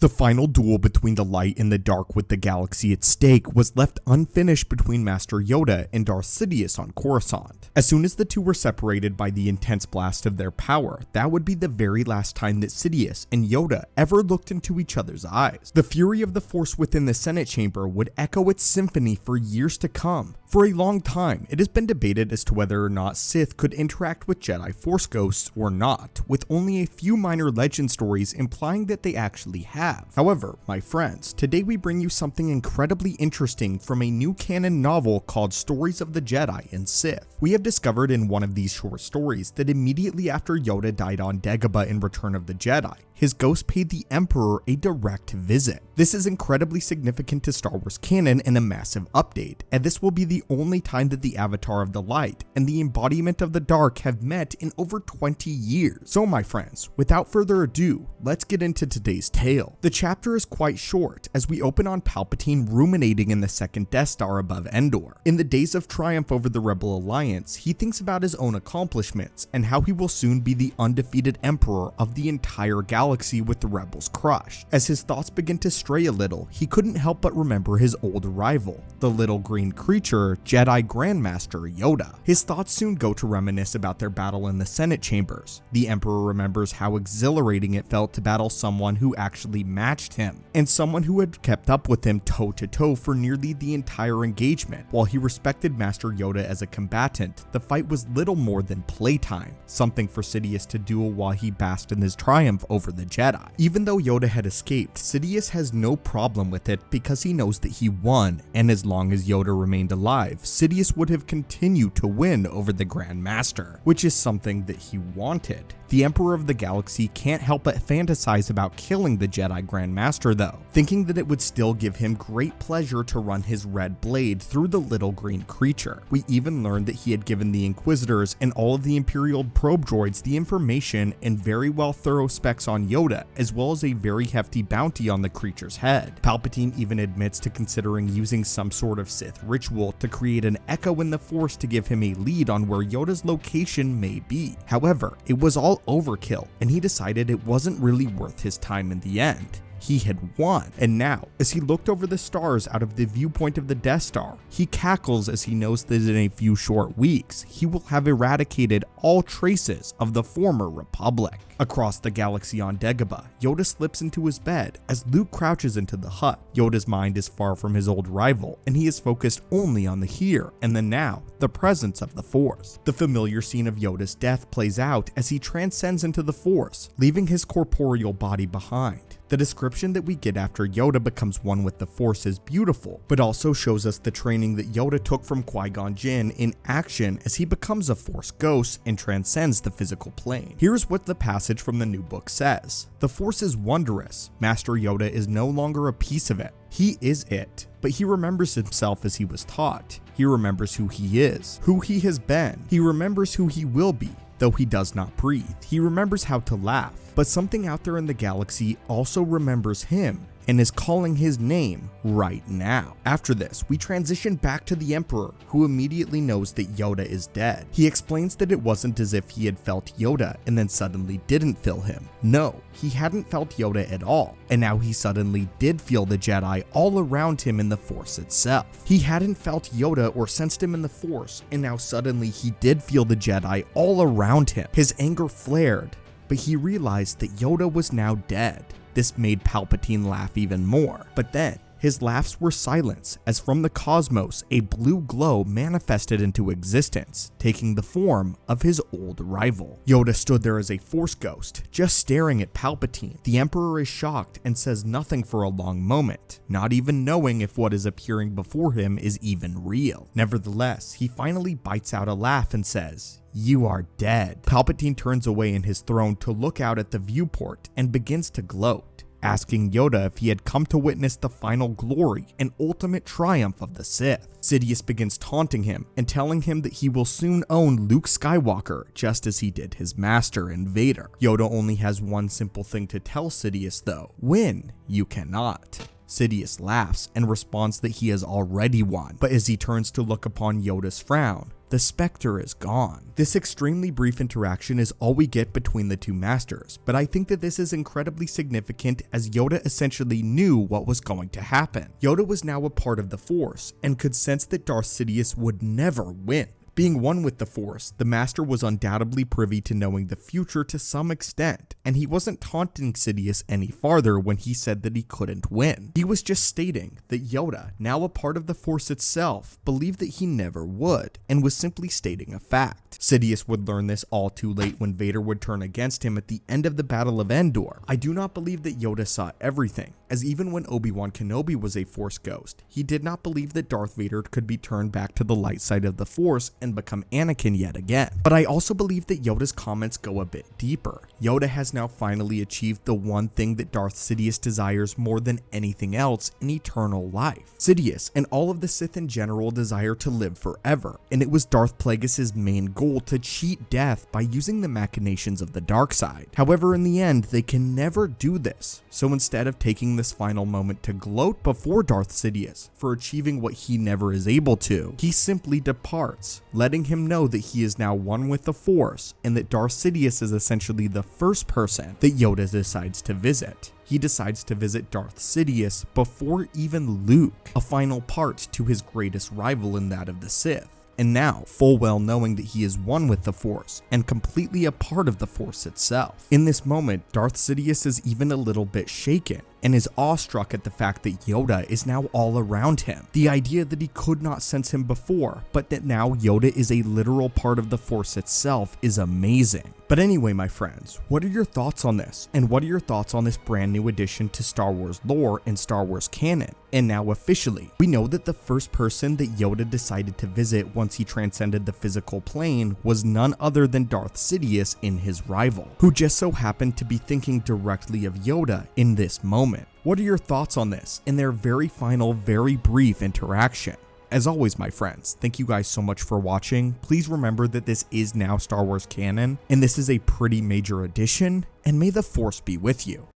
The final duel between the light and the dark with the galaxy at stake was left unfinished between Master Yoda and Darth Sidious on Coruscant. As soon as the two were separated by the intense blast of their power, that would be the very last time that Sidious and Yoda ever looked into each other's eyes. The fury of the Force within the Senate chamber would echo its symphony for years to come. For a long time, it has been debated as to whether or not Sith could interact with Jedi Force ghosts or not, with only a few minor legend stories implying that they actually have. However, my friends, today we bring you something incredibly interesting from a new canon novel called Stories of the Jedi and Sith. We have discovered in one of these short stories that immediately after Yoda died on Dagobah in Return of the Jedi, his ghost paid the Emperor a direct visit. This is incredibly significant to Star Wars canon and a massive update, and this will be the only time that the Avatar of the Light and the embodiment of the Dark have met in over 20 years. So my friends, without further ado, let's get into today's tale. The chapter is quite short, as we open on Palpatine ruminating in the second Death Star above Endor. In the days of triumph over the Rebel Alliance, he thinks about his own accomplishments and how he will soon be the undefeated Emperor of the entire galaxy with the Rebels crushed. As his thoughts begin to stray a little, he couldn't help but remember his old rival, the little green creature, Jedi Grandmaster Yoda. His thoughts soon go to reminisce about their battle in the Senate chambers. The Emperor remembers how exhilarating it felt to battle someone who actually matched him, and someone who had kept up with him toe to toe for nearly the entire engagement. While he respected Master Yoda as a combatant, the fight was little more than playtime, something for Sidious to do while he basked in his triumph over the Jedi. Even though Yoda had escaped, Sidious has no problem with it because he knows that he won, and as long as Yoda remained alive, Sidious would have continued to win over the Grand Master, which is something that he wanted. The Emperor of the Galaxy can't help but fantasize about killing the Jedi Grand Master though, thinking that it would still give him great pleasure to run his red blade through the little green creature. We even learned that he had given the Inquisitors and all of the Imperial probe droids the information and very well thorough specs on Yoda, as well as a very hefty bounty on the creature's head. Palpatine even admits to considering using some sort of Sith ritual to create an echo in the Force to give him a lead on where Yoda's location may be. However, it was all overkill, and he decided it wasn't really worth his time in the end. He had won, and now, as he looked over the stars out of the viewpoint of the Death Star, he cackles as he knows that in a few short weeks, he will have eradicated all traces of the former Republic. Across the galaxy on Dagobah, Yoda slips into his bed as Luke crouches into the hut. Yoda's mind is far from his old rival, and he is focused only on the here and the now, the presence of the Force. The familiar scene of Yoda's death plays out as he transcends into the Force, leaving his corporeal body behind. The description that we get after Yoda becomes one with the Force is beautiful, but also shows us the training that Yoda took from Qui-Gon Jinn in action as he becomes a Force ghost and transcends the physical plane. Here's what the passage from the new book says. The Force is wondrous. Master Yoda is no longer a piece of it. He is it, but he remembers himself as he was taught. He remembers who he is, who he has been. He remembers who he will be. Though he does not breathe, he remembers how to laugh, but something out there in the galaxy also remembers him and is calling his name right now. After this, we transition back to the Emperor, who immediately knows that Yoda is dead. He explains that it wasn't as if he had felt Yoda and then suddenly didn't feel him. No, he hadn't felt Yoda at all, and now he suddenly did feel the Jedi all around him in the Force itself. He hadn't felt Yoda or sensed him in the Force, and now suddenly he did feel the Jedi all around him. His anger flared, but he realized that Yoda was now dead. This made Palpatine laugh even more, but then his laughs were silence as from the cosmos a blue glow manifested into existence, taking the form of his old rival. Yoda stood there as a Force ghost, just staring at Palpatine. The Emperor is shocked and says nothing for a long moment, not even knowing if what is appearing before him is even real. Nevertheless, he finally bites out a laugh and says, "You are dead." Palpatine turns away in his throne to look out at the viewport and begins to gloat, asking Yoda if he had come to witness the final glory and ultimate triumph of the Sith. Sidious begins taunting him and telling him that he will soon own Luke Skywalker just as he did his master and Vader. Yoda only has one simple thing to tell Sidious though: win, you cannot. Sidious laughs and responds that he has already won, but as he turns to look upon Yoda's frown, the specter is gone. This extremely brief interaction is all we get between the two masters, but I think that this is incredibly significant as Yoda essentially knew what was going to happen. Yoda was now a part of the Force and could sense that Darth Sidious would never win. Being one with the Force, the Master was undoubtedly privy to knowing the future to some extent, and he wasn't taunting Sidious any farther when he said that he couldn't win. He was just stating that Yoda, now a part of the Force itself, believed that he never would, and was simply stating a fact. Sidious would learn this all too late when Vader would turn against him at the end of the Battle of Endor. I do not believe that Yoda saw everything, as even when Obi-Wan Kenobi was a Force ghost, he did not believe that Darth Vader could be turned back to the light side of the Force and become Anakin yet again. But I also believe that Yoda's comments go a bit deeper. Yoda has now finally achieved the one thing that Darth Sidious desires more than anything else in eternal life. Sidious and all of the Sith in general desire to live forever, and it was Darth Plagueis' main goal to cheat death by using the machinations of the dark side. However, in the end, they can never do this, so instead of taking this final moment to gloat before Darth Sidious for achieving what he never is able to, he simply departs, letting him know that he is now one with the Force and that Darth Sidious is essentially the first person that Yoda decides to visit. He decides to visit Darth Sidious before even Luke, a final part to his greatest rival in that of the Sith. And now, full well knowing that he is one with the Force, and completely a part of the Force itself. In this moment, Darth Sidious is even a little bit shaken, and is awestruck at the fact that Yoda is now all around him. The idea that he could not sense him before, but that now Yoda is a literal part of the Force itself is amazing. But anyway, my friends, what are your thoughts on this? And what are your thoughts on this brand new addition to Star Wars lore and Star Wars canon? And now officially, we know that the first person that Yoda decided to visit once he transcended the physical plane was none other than Darth Sidious in his rival, who just so happened to be thinking directly of Yoda in this moment. What are your thoughts on this in their very final, very brief interaction? As always, my friends, thank you guys so much for watching. Please remember that this is now Star Wars canon, and this is a pretty major addition, and may the Force be with you.